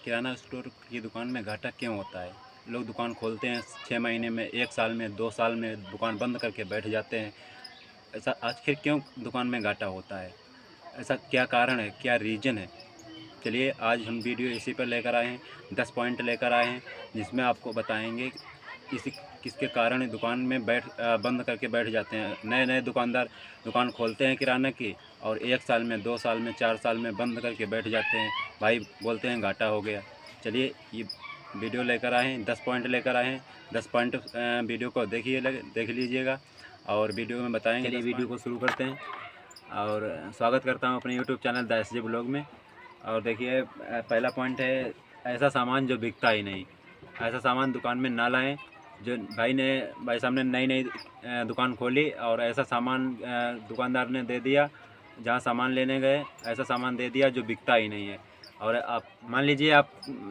किराना store की दुकान में घाटा क्यों होता है? लोग दुकान खोलते हैं 6 महीने में, 1 साल में, 2 साल में दुकान बंद करके बैठ जाते हैं। ऐसा आखिर क्यों दुकान में घाटा होता है? ऐसा क्या कारण है, क्या रीज़न है? चलिए आज हम वीडियो इसी पर लेकर आए हैं, 10 पॉइंट लेकर आए हैं, जिसमें आपको बताएंगे किसी किसके कारण दुकान में बंद करके बैठ जाते हैं। नए-नए दुकानदार दुकान खोलते हैं किराना की और 1 साल में, 2 साल में, 4 साल में बंद करके बैठ जाते हैं। भाई बोलते हैं घाटा हो गया। चलिए ये वीडियो लेकर आए हैं, 10 पॉइंट लेकर आए हैं। 10 पॉइंट वीडियो को देख लीजिएगा और वीडियो में बताएँगे। चलिए वीडियो को शुरू करते हैं और स्वागत करता हूँ अपने YouTube channel the SJ blog में। और देखिए पहला पॉइंट है, ऐसा सामान जो बिकता ही नहीं। ऐसा सामान दुकान में ना लाएं। जो भाई साहब ने नई दुकान खोली और ऐसा सामान दुकानदार ने दे दिया, जहां सामान लेने गए ऐसा सामान दे दिया जो बिकता ही नहीं है। और आप मान लीजिए आप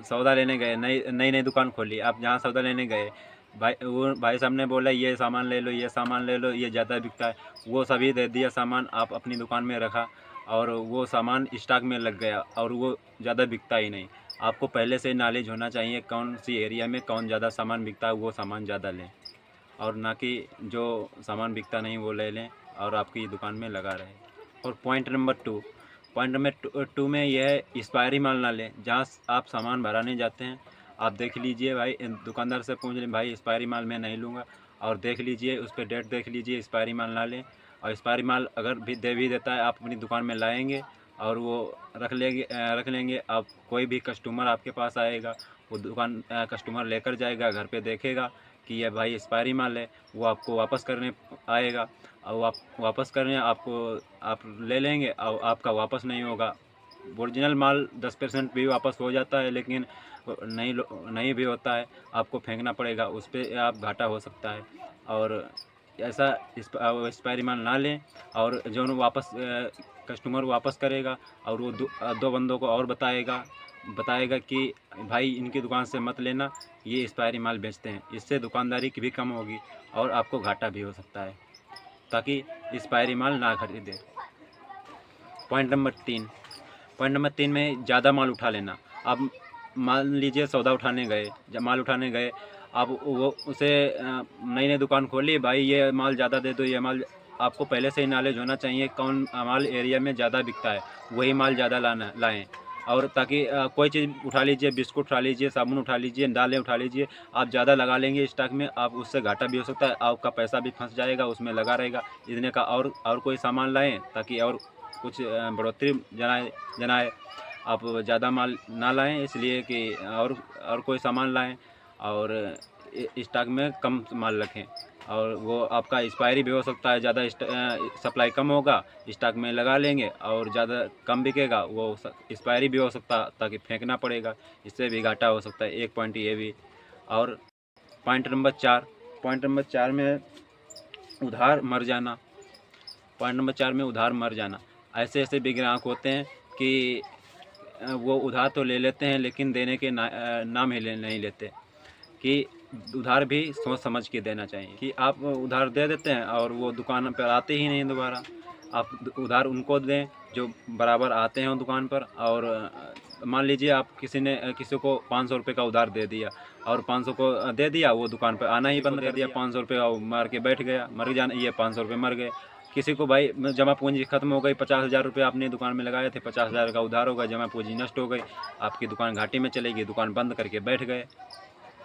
सौदा लेने गए, नई दुकान खोली, आप जहां सौदा लेने गए, भाई साहब ने बोला ये सामान ले लो, ये सामान ले लो, ये ज़्यादा बिकता है, वो सभी दे दिया सामान, आप अपनी दुकान में रखा और वो सामान स्टॉक में लग गया और वो ज़्यादा बिकता ही नहीं। आपको पहले से नॉलेज होना चाहिए कौन सी एरिया में कौन ज़्यादा सामान बिकता है, वो सामान ज़्यादा लें और ना कि जो सामान बिकता नहीं वो ले लें और आपकी दुकान में लगा रहे। और पॉइंट नंबर टू में यह है, एक्सपायरी माल ना लें। जहाँ आप सामान भराने जाते हैं, आप देख लीजिए, भाई दुकानदार से पूछ लें, भाई एक्सपायरी माल मैं नहीं लूँगा, और देख लीजिए उस पर डेट देख लीजिए, एक्सपायरी माल ना लें। और एक्सपायरी माल अगर भी देता है, आप अपनी दुकान में लाएंगे और वो रख लेंगे। आप कोई भी कस्टमर आपके पास आएगा, वो कस्टमर लेकर जाएगा, घर पे देखेगा कि ये भाई एक्सपायरी माल है, वो आपको वापस करने आएगा और आप वापस करने आप ले लेंगे और आपका वापस नहीं होगा। ओरिजिनल माल 10% भी वापस हो जाता है, लेकिन नहीं भी होता है, आपको फेंकना पड़ेगा, उस पर आप घाटा हो सकता है। और ऐसा एक्सपायरी माल ना लें। और जो कस्टमर वापस करेगा और वो दो बंदों को और बताएगा कि भाई इनकी दुकान से मत लेना, ये एक्सपायरी माल बेचते हैं। इससे दुकानदारी की भी कम होगी और आपको घाटा भी हो सकता है, ताकि एक्सपायरी माल ना खरीदें। पॉइंट नंबर 3 में ज़्यादा माल उठा लेना। आप मान लीजिए सौदा उठाने गए, जब माल उठाने गए, आप वो उसे नई दुकान खोली, भाई ये माल ज़्यादा दे दो, ये माल। आपको पहले से ही नॉलेज होना चाहिए कौन माल एरिया में ज़्यादा बिकता है, वही माल ज़्यादा लाएँ। और ताकि कोई चीज़ उठा लीजिए, बिस्कुट उठा लीजिए, साबुन उठा लीजिए, दालें उठा लीजिए, आप ज़्यादा लगा लेंगे स्टॉक में, आप उससे घाटा भी हो सकता है, आपका पैसा भी फंस जाएगा, उसमें लगा रहेगा। इतने का और कोई सामान लाएँ ताकि और कुछ बढ़ोतरी जनाए। आप ज़्यादा माल ना लाएं, इसलिए कि और कोई सामान लाएं और स्टॉक में कम माल रखें। और वो आपका एक्सपायरी भी हो सकता है, ज़्यादा सप्लाई कम होगा, स्टॉक में लगा लेंगे और ज़्यादा कम बिकेगा, वो एक्सपायरी भी हो सकता है, ताकि फेंकना पड़ेगा, इससे भी घाटा हो सकता है। एक पॉइंट ये भी। और पॉइंट नंबर 4 में उधार मर जाना। ऐसे भी ग्राहक होते हैं कि वो उधार तो ले लेते हैं, लेकिन देने के नाम ही नहीं लेते। कि उधार भी सोच समझ के देना चाहिए। कि आप उधार दे देते हैं और वो दुकान पर आते ही नहीं दोबारा। आप उधार उनको दें जो बराबर आते हैं दुकान पर। और मान लीजिए आप किसी को 500 रुपये का उधार दे दिया और 500 को दे दिया, वो दुकान पर आना ही बंद कर दिया, 500 रुपये मार के बैठ गया, ये 500 रुपये मर गए। किसी को भाई जमा पूंजी खत्म हो गई, 50,000 रुपये आपने दुकान में लगाए थे, 50,000 का उधार होगा, जमा पूंजी नष्ट हो गई, आपकी दुकान घाटे में चलेगी, दुकान बंद करके बैठ गए।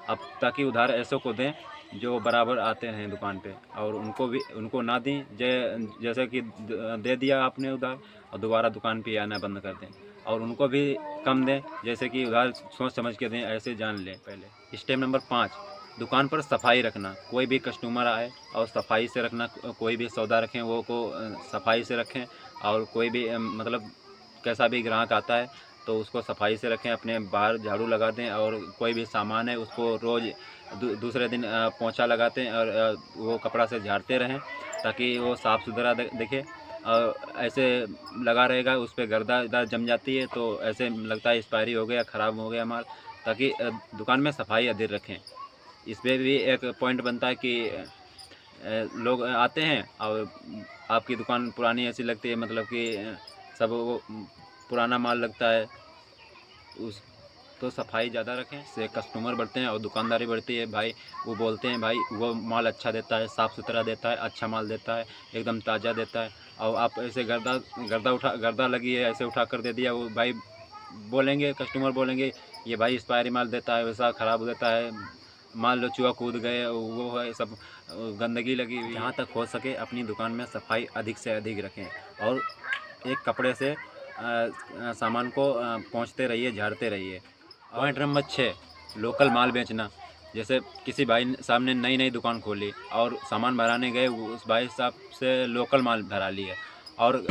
अब ताकि उधार ऐसों को दें जो बराबर आते हैं दुकान पे, और उनको ना दें जैसे कि दे दिया आपने उधार और दोबारा दुकान पे आना बंद कर दें। और उनको भी कम दें, जैसे कि उधार सोच समझ के दें, ऐसे जान लें पहले। स्टेप नंबर 5, दुकान पर सफाई रखना। कोई भी कस्टमर आए और सफाई से रखना, कोई भी सौदा रखें वो को सफाई से रखें। और कोई भी मतलब कैसा भी ग्राहक आता है तो उसको सफाई से रखें, अपने बाहर झाड़ू लगा दें, और कोई भी सामान है उसको रोज़ दूसरे दिन पोंछा लगाते हैं और वो कपड़ा से झाड़ते रहें, ताकि वो साफ़ सुथरा दिखे। और ऐसे लगा रहेगा, उस पर गर्दा जम जाती है, तो ऐसे लगता है एक्सपायरी हो गया, ख़राब हो गया माल। ताकि दुकान में सफाई अधिक रखें। इस पर भी एक पॉइंट बनता है कि लोग आते हैं और आपकी दुकान पुरानी ऐसी लगती है, मतलब कि सब वो पुराना माल लगता है, तो सफाई ज़्यादा रखें, इससे कस्टमर बढ़ते हैं और दुकानदारी बढ़ती है। भाई वो बोलते हैं भाई वो माल अच्छा देता है, साफ़ सुथरा देता है, अच्छा माल देता है, एकदम ताज़ा देता है। और आप ऐसे गर्दा लगी है ऐसे उठा कर दे दिया, वो भाई बोलेंगे, कस्टमर बोलेंगे ये भाई एक्सपायरी माल देता है, वैसा ख़राब देता है, मान लो चूहा कूद गए, वो है सब गंदगी लगी हुई। जहाँ तक हो सके अपनी दुकान में सफाई अधिक से अधिक रखें और एक कपड़े से सामान को पोंछते रहिए, झाड़ते रहिए। पॉइंट नंबर 6, लोकल माल बेचना। जैसे किसी भाई साहब ने नई नई दुकान खोली और सामान भराने गए, उस भाई साहब से लोकल माल भरा लिया और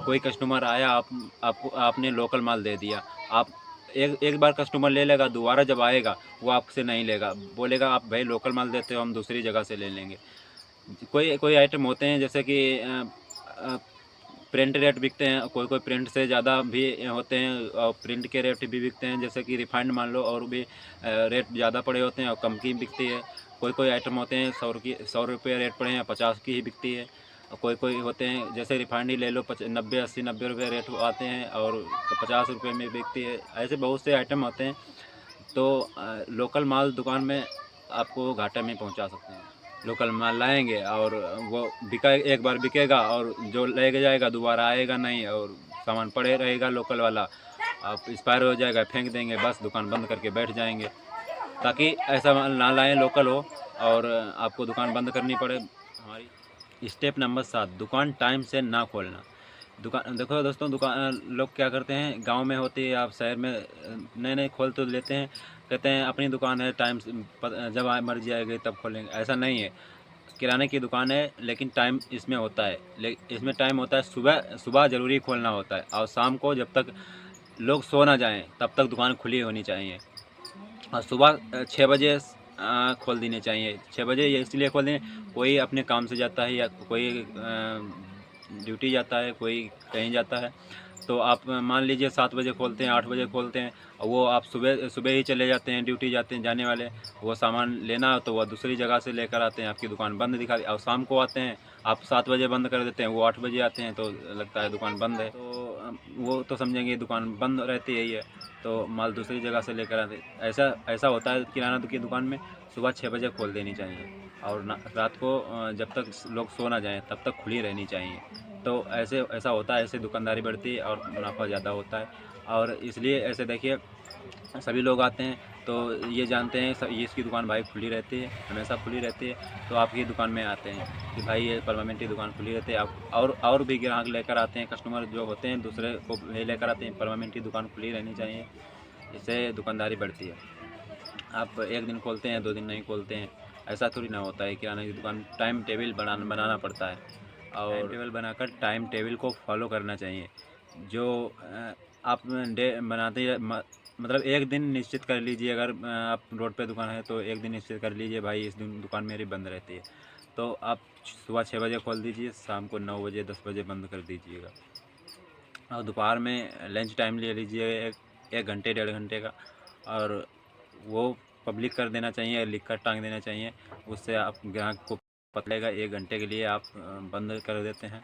कोई कस्टमर आया, आपने लोकल माल दे दिया। आप एक बार कस्टमर ले लेगा, दोबारा जब आएगा वो आपसे नहीं लेगा, बोलेगा आप भाई लोकल माल देते हो, हम दूसरी जगह से ले लेंगे। कोई कोई आइटम होते हैं जैसे कि प्रिंट रेट बिकते हैं, कोई कोई प्रिंट से ज़्यादा भी होते हैं और प्रिंट के रेट भी बिकते हैं। जैसे कि रिफाइंड मान लो, और भी रेट ज़्यादा पड़े होते हैं और कम की बिकती है। कोई कोई आइटम होते हैं 100 रुपये रेट पड़े हैं, 50 की ही बिकती है। और कोई कोई होते हैं जैसे रिफाइंड ही ले लो, 90 रुपये रेट आते हैं और 50 रुपये में बिकती है। ऐसे बहुत से आइटम होते हैं। तो लोकल माल दुकान में आपको घाटे में पहुंचा सकते हैं। लोकल माल लाएंगे और वो एक बार बिकेगा और जो लेके जाएगा दोबारा आएगा नहीं, और सामान पड़े रहेगा लोकल वाला, आप एक्सपायर हो जाएगा, फेंक देंगे, बस दुकान बंद करके बैठ जाएंगे। ताकि ऐसा माल ना लाएँ, लोकल हो और आपको दुकान बंद करनी पड़े। हमारी स्टेप नंबर 7, दुकान टाइम से ना खोलना। दुकान देखो दोस्तों, दुकान लोग क्या करते हैं, गांव में होती है, आप शहर में नए नए खोल तो लेते हैं, कहते हैं अपनी दुकान है, टाइम से जब मर्जी आएगी तब खोलेंगे। ऐसा नहीं है। किराने की दुकान है लेकिन टाइम इसमें होता है, इसमें टाइम होता है, सुबह ज़रूरी खोलना होता है और शाम को जब तक लोग सो ना जाएं तब तक दुकान खुली होनी चाहिए। और सुबह 6 बजे खोल देनी चाहिए। 6 बजे ये इसलिए खोल दें, कोई अपने काम से जाता है या कोई ड्यूटी जाता है, कोई कहीं जाता है, तो आप मान लीजिए 7 बजे खोलते हैं, 8 बजे खोलते हैं, और वो आप सुबह सुबह ही चले जाते हैं, ड्यूटी जाते हैं जाने वाले, वो सामान लेना तो वह दूसरी जगह से लेकर आते हैं, आपकी दुकान बंद दिखा दी। और शाम को आते हैं, आप 7 बजे बंद कर देते हैं, वो 8 बजे आते हैं, तो लगता है दुकान बंद है, तो वो तो समझेंगे दुकान बंद रहती है ये, तो माल दूसरी जगह से लेकर आते। ऐसा होता है किराना की दुकान में। सुबह 6 बजे खोल देनी चाहिए और रात को जब तक लोग सो ना जाएँ तब तक खुली रहनी चाहिए। तो ऐसा होता है, ऐसे दुकानदारी बढ़ती है और मुनाफा ज़्यादा होता है। और इसलिए ऐसे देखिए, सभी लोग आते हैं तो ये जानते हैं ये इसकी दुकान भाई खुली रहती है, हमेशा खुली रहती है, तो आपकी दुकान में आते हैं कि भाई ये परमानेंट दुकान खुली रहती है। आप और भी ग्राहक लेकर आते हैं, कस्टमर जो होते हैं दूसरे को लेकर आते हैं, परमानेंट दुकान खुली रहनी चाहिए, इससे दुकानदारी बढ़ती है। आप एक दिन खोलते हैं, 2 दिन नहीं खोलते हैं, ऐसा थोड़ी ना होता है। किराने की दुकान टाइम टेबल बनाना पड़ता है और टाइम टेबल बनाकर टाइम टेबल को फॉलो करना चाहिए। जो आप डे बनाते मतलब एक दिन निश्चित कर लीजिए, अगर आप रोड पे दुकान है तो एक दिन निश्चित कर लीजिए भाई इस दिन दुकान मेरी बंद रहती है, तो आप सुबह 6 बजे खोल दीजिए, शाम को 9 बजे 10 बजे बंद कर दीजिएगा। और दोपहर में लंच टाइम ले लीजिए, एक घंटे 1.5 घंटे का, और वो पब्लिक कर देना चाहिए, लिख कर टांग देना चाहिए, उससे आप ग्राहक को पता लगेगा 1 घंटे के लिए आप बंद कर देते हैं।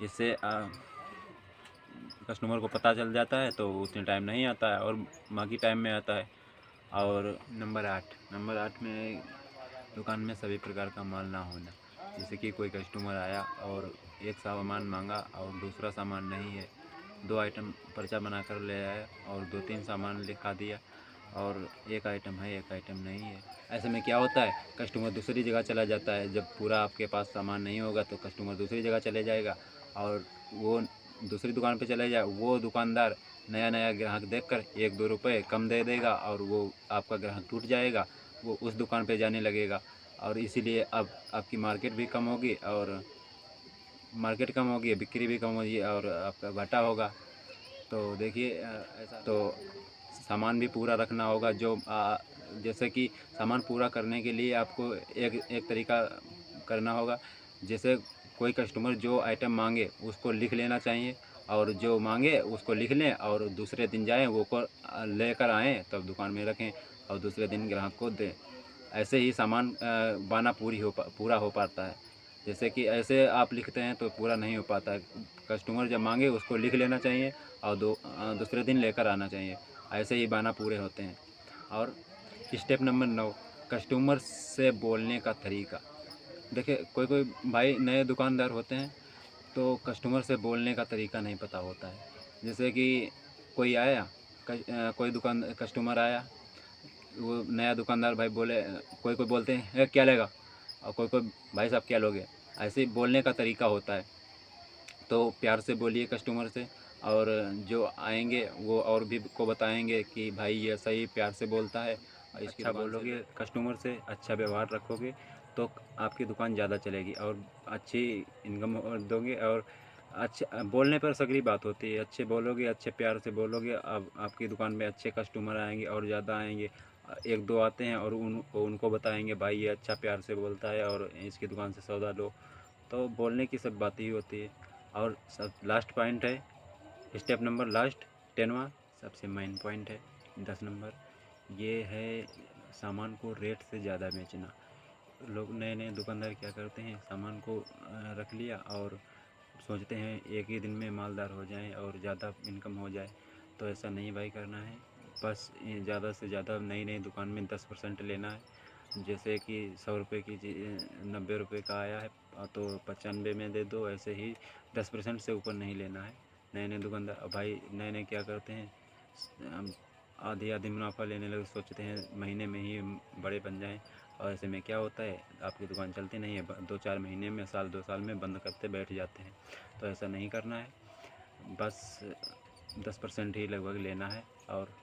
इससे कस्टमर को पता चल जाता है तो उतने टाइम नहीं आता है और बाकी टाइम में आता है। और नंबर 8 में दुकान में सभी प्रकार का माल ना होना। जैसे कि कोई कस्टमर आया और एक सामान मांगा और दूसरा सामान नहीं है, 2 आइटम पर्चा बनाकर ले आया और 2-3 सामान लिखा दिया और एक आइटम है, एक आइटम नहीं है। ऐसे में क्या होता है, कस्टमर दूसरी जगह चला जाता है। जब पूरा आपके पास सामान नहीं होगा तो कस्टमर दूसरी जगह चले जाएगा और वो दूसरी दुकान पे चले जाए, वो दुकानदार नया ग्राहक देखकर 1-2 रुपये कम दे देगा और वो आपका ग्राहक टूट जाएगा, वो उस दुकान पे जाने लगेगा और इसीलिए अब आपकी मार्केट भी कम होगी और बिक्री भी कम होगी और आपका घाटा होगा। तो देखिए ऐसा तो सामान भी पूरा रखना होगा। जो जैसे कि सामान पूरा करने के लिए आपको एक तरीका करना होगा। जैसे कोई कस्टमर जो आइटम मांगे उसको लिख लेना चाहिए और जो मांगे उसको लिख लें और दूसरे दिन जाएं वो को लेकर आएँ, तब दुकान में रखें और दूसरे दिन ग्राहक को दें। ऐसे ही सामान बाना पूरा हो पाता है। जैसे कि ऐसे आप लिखते हैं तो पूरा नहीं हो पाता है। कस्टमर जब मांगे उसको लिख लेना चाहिए और दूसरे दिन लेकर आना चाहिए। ऐसे ही बहाना पूरे होते हैं। और स्टेप नंबर 9, कस्टमर से बोलने का तरीका। देखिए, कोई कोई भाई नए दुकानदार होते हैं तो कस्टमर से बोलने का तरीका नहीं पता होता है। जैसे कि कोई आया, कोई दुकान कस्टमर आया, वो नया दुकानदार भाई बोले, कोई कोई बोलते हैं क्या लेगा, और कोई कोई भाई साहब क्या लोगे, ऐसे ही बोलने का तरीका होता है। तो प्यार से बोलिए कस्टमर से, और जो आएंगे वो और भी को बताएंगे कि भाई ये सही प्यार से बोलता है। और इसकी अच्छा बोलोगे कस्टमर से, अच्छा व्यवहार रखोगे तो आपकी दुकान ज़्यादा चलेगी और अच्छी इनकम दोगे। और अच्छा बोलने पर सगली बात होती है, अच्छे बोलोगे, अच्छे प्यार से बोलोगे, अब आपकी दुकान में अच्छे कस्टमर आएंगे और ज़्यादा आएंगे। एक दो आते हैं और उनको बताएंगे भाई ये अच्छा प्यार से बोलता है और इसकी दुकान से सौदा लो। तो बोलने की सब बात ही होती है। और सब लास्ट पॉइंट है, स्टेप नंबर लास्ट 10वां सबसे मेन पॉइंट है, 10 नंबर, ये है सामान को रेट से ज़्यादा बेचना। लोग नए नए दुकानदार क्या करते हैं, सामान को रख लिया और सोचते हैं एक ही दिन में मालदार हो जाएं और ज़्यादा इनकम हो जाए। तो ऐसा नहीं भाई करना है। बस ज़्यादा से ज़्यादा नई नई दुकान में 10% लेना है। जैसे कि 100 रुपये की 90 रुपये का आया है तो 95 में दे दो, ऐसे ही 10% से ऊपर नहीं लेना है। नए नए दुकानदार भाई नए नए क्या करते हैं, आधी आधी मुनाफा लेने लगे, सोचते हैं महीने में ही बड़े बन जाएं। और ऐसे में क्या होता है, आपकी दुकान चलती नहीं है, 2-4 महीने में, साल 2 साल में बंद करते बैठ जाते हैं। तो ऐसा नहीं करना है, बस 10% ही लगभग लेना है और